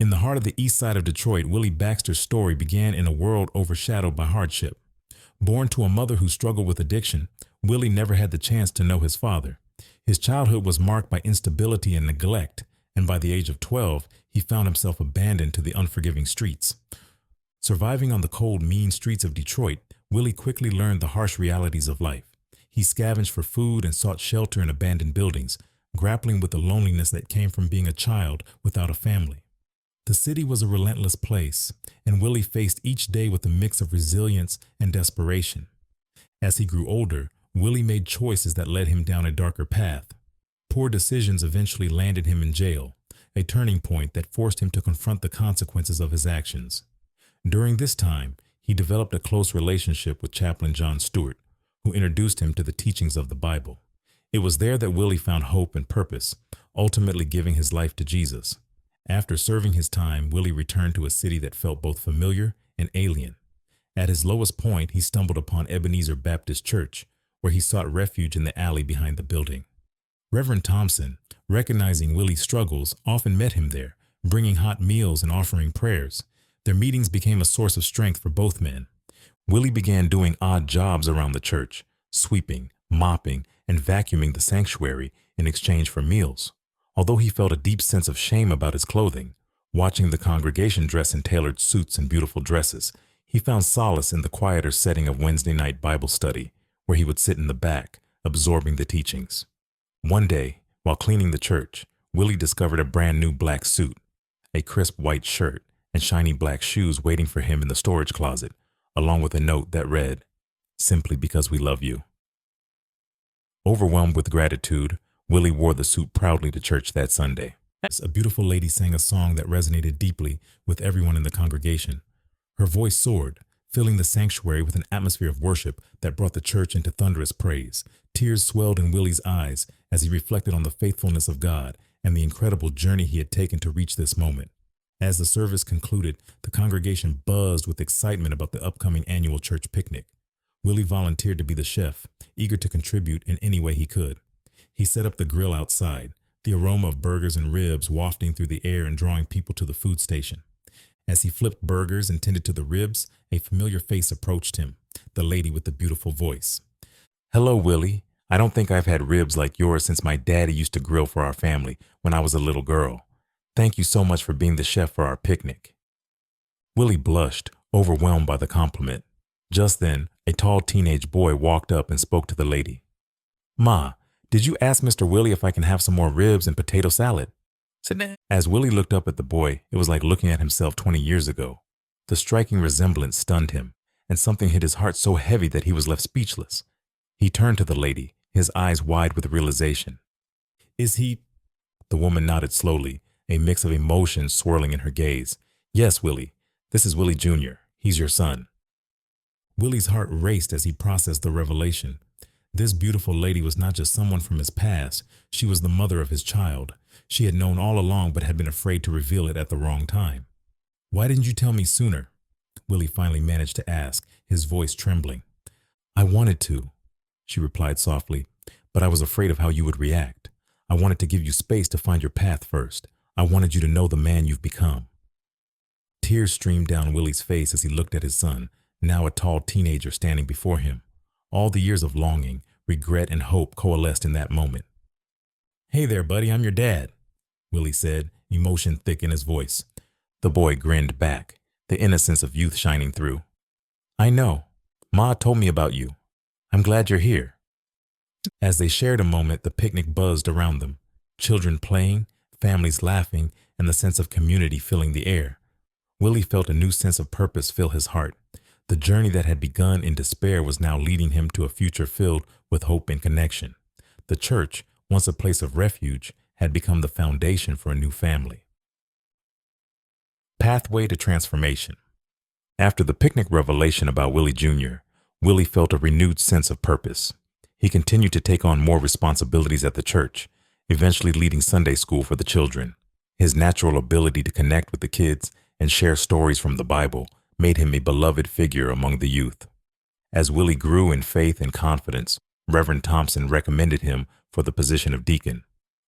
In the heart of the east side of Detroit, Willie Baxter's story began in a world overshadowed by hardship. Born to a mother who struggled with addiction, Willie never had the chance to know his father. His childhood was marked by instability and neglect, and by the age of 12, he found himself abandoned to the unforgiving streets. Surviving on the cold, mean streets of Detroit, Willie quickly learned the harsh realities of life. He scavenged for food and sought shelter in abandoned buildings, grappling with the loneliness that came from being a child without a family. The city was a relentless place, and Willie faced each day with a mix of resilience and desperation. As he grew older, Willie made choices that led him down a darker path. Poor decisions eventually landed him in jail, a turning point that forced him to confront the consequences of his actions. During this time, he developed a close relationship with Chaplain John Stewart, who introduced him to the teachings of the Bible. It was there that Willie found hope and purpose, ultimately giving his life to Jesus. After serving his time, Willie returned to a city that felt both familiar and alien. At his lowest point, he stumbled upon Ebenezer Baptist Church, where he sought refuge in the alley behind the building. Reverend Thompson, recognizing Willie's struggles, often met him there, bringing hot meals and offering prayers. Their meetings became a source of strength for both men. Willie began doing odd jobs around the church, sweeping, mopping, and vacuuming the sanctuary in exchange for meals. Although he felt a deep sense of shame about his clothing, watching the congregation dress in tailored suits and beautiful dresses, he found solace in the quieter setting of Wednesday night Bible study, where he would sit in the back, absorbing the teachings. One day, while cleaning the church, Willie discovered a brand new black suit, a crisp white shirt, and shiny black shoes waiting for him in the storage closet, along with a note that read, "Simply because we love you." Overwhelmed with gratitude, Willie wore the suit proudly to church that Sunday. A beautiful lady sang a song that resonated deeply with everyone in the congregation. Her voice soared, filling the sanctuary with an atmosphere of worship that brought the church into thunderous praise. Tears swelled in Willie's eyes as he reflected on the faithfulness of God and the incredible journey he had taken to reach this moment. As the service concluded, the congregation buzzed with excitement about the upcoming annual church picnic. Willie volunteered to be the chef, eager to contribute in any way he could. He set up the grill outside, the aroma of burgers and ribs wafting through the air and drawing people to the food station. As he flipped burgers and tended to the ribs, a familiar face approached him, the lady with the beautiful voice. "Hello, Willie. I don't think I've had ribs like yours since my daddy used to grill for our family when I was a little girl. Thank you so much for being the chef for our picnic." Willie blushed, overwhelmed by the compliment. Just then, a tall teenage boy walked up and spoke to the lady. "Ma, did you ask Mr. Willie if I can have some more ribs and potato salad?" As Willie looked up at the boy, it was like looking at himself 20 years ago. The striking resemblance stunned him, and something hit his heart so heavy that he was left speechless. He turned to the lady, his eyes wide with realization. "Is he—" The woman nodded slowly, a mix of emotions swirling in her gaze. "Yes, Willie. This is Willie Jr. He's your son." Willie's heart raced as he processed the revelation. This beautiful lady was not just someone from his past, she was the mother of his child. She had known all along but had been afraid to reveal it at the wrong time. "Why didn't you tell me sooner?" Willie finally managed to ask, his voice trembling. "I wanted to," she replied softly, "but I was afraid of how you would react. I wanted to give you space to find your path first. I wanted you to know the man you've become." Tears streamed down Willie's face as he looked at his son, now a tall teenager standing before him. All the years of longing, regret, and hope coalesced in that moment. "Hey there, buddy, I'm your dad," Willie said, emotion thick in his voice. The boy grinned back, the innocence of youth shining through. "I know. Ma told me about you. I'm glad you're here." As they shared a moment, the picnic buzzed around them, children playing, families laughing, and the sense of community filling the air. Willie felt a new sense of purpose fill his heart. The journey that had begun in despair was now leading him to a future filled with hope and connection. The church, once a place of refuge, had become the foundation for a new family. Pathway to transformation. After the picnic revelation about Willie Jr., Willie felt a renewed sense of purpose. He continued to take on more responsibilities at the church, eventually leading Sunday school for the children. His natural ability to connect with the kids and share stories from the Bible made him a beloved figure among the youth. As Willie grew in faith and confidence, Reverend Thompson recommended him for the position of deacon.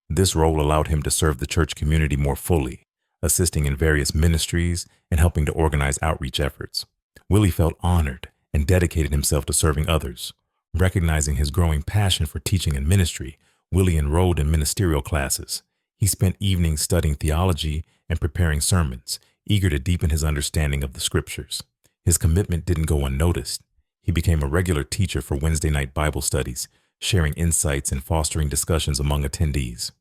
This role allowed him to serve the church community more fully, assisting in various ministries and helping to organize outreach efforts. Willie felt honored and dedicated himself to serving others. Recognizing his growing passion for teaching and ministry, Willie enrolled in ministerial classes. He spent evenings studying theology and preparing sermons, eager to deepen his understanding of the scriptures. His commitment didn't go unnoticed. He became a regular teacher for Wednesday night Bible studies, sharing insights and fostering discussions among attendees.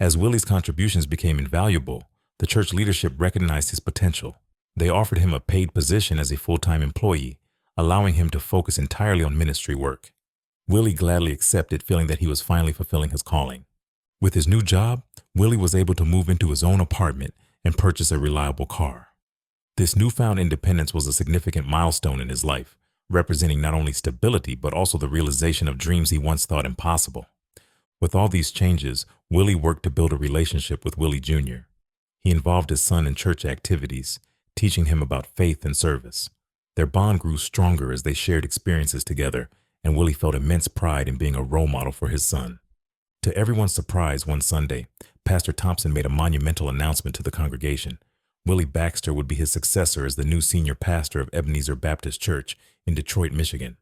As Willie's contributions became invaluable, the church leadership recognized his potential. They offered him a paid position as a full-time employee, allowing him to focus entirely on ministry work. Willie gladly accepted, feeling that he was finally fulfilling his calling. With his new job, Willie was able to move into his own apartment and purchase a reliable car. This newfound independence was a significant milestone in his life, representing not only stability but also the realization of dreams he once thought impossible. With all these changes, Willie worked to build a relationship with Willie Jr. He involved his son in church activities, teaching him about faith and service. Their bond grew stronger as they shared experiences together, and Willie felt immense pride in being a role model for his son. To everyone's surprise, one Sunday, Pastor Thompson made a monumental announcement to the congregation. Willie Baxter would be his successor as the new senior pastor of Ebenezer Baptist Church in Detroit, Michigan.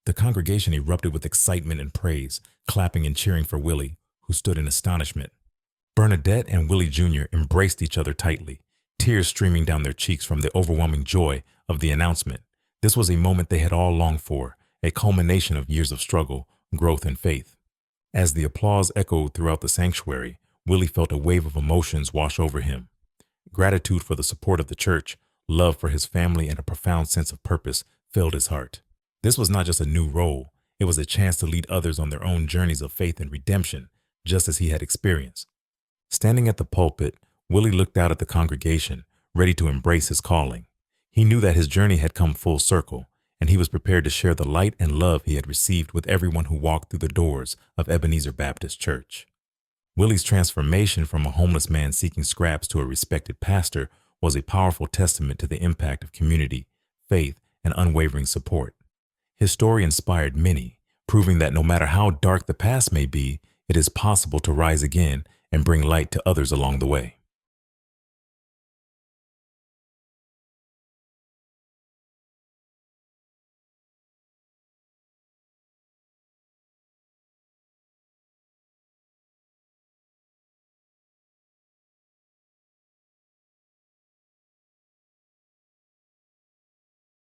The congregation erupted with excitement and praise, clapping and cheering for Willie, who stood in astonishment. Bernadette and Willie Jr. embraced each other tightly, tears streaming down their cheeks from the overwhelming joy of the announcement. This was a moment they had all longed for, a culmination of years of struggle, growth, and faith. As the applause echoed throughout the sanctuary, Willie felt a wave of emotions wash over him. Gratitude for the support of the church, love for his family, and a profound sense of purpose filled his heart. This was not just a new role, it was a chance to lead others on their own journeys of faith and redemption, just as he had experienced. Standing at the pulpit, Willie looked out at the congregation, ready to embrace his calling. He knew that his journey had come full circle, and he was prepared to share the light and love he had received with everyone who walked through the doors of Ebenezer Baptist Church. Willie's transformation from a homeless man seeking scraps to a respected pastor was a powerful testament to the impact of community, faith, and unwavering support. His story inspired many, proving that no matter how dark the past may be, it is possible to rise again and bring light to others along the way.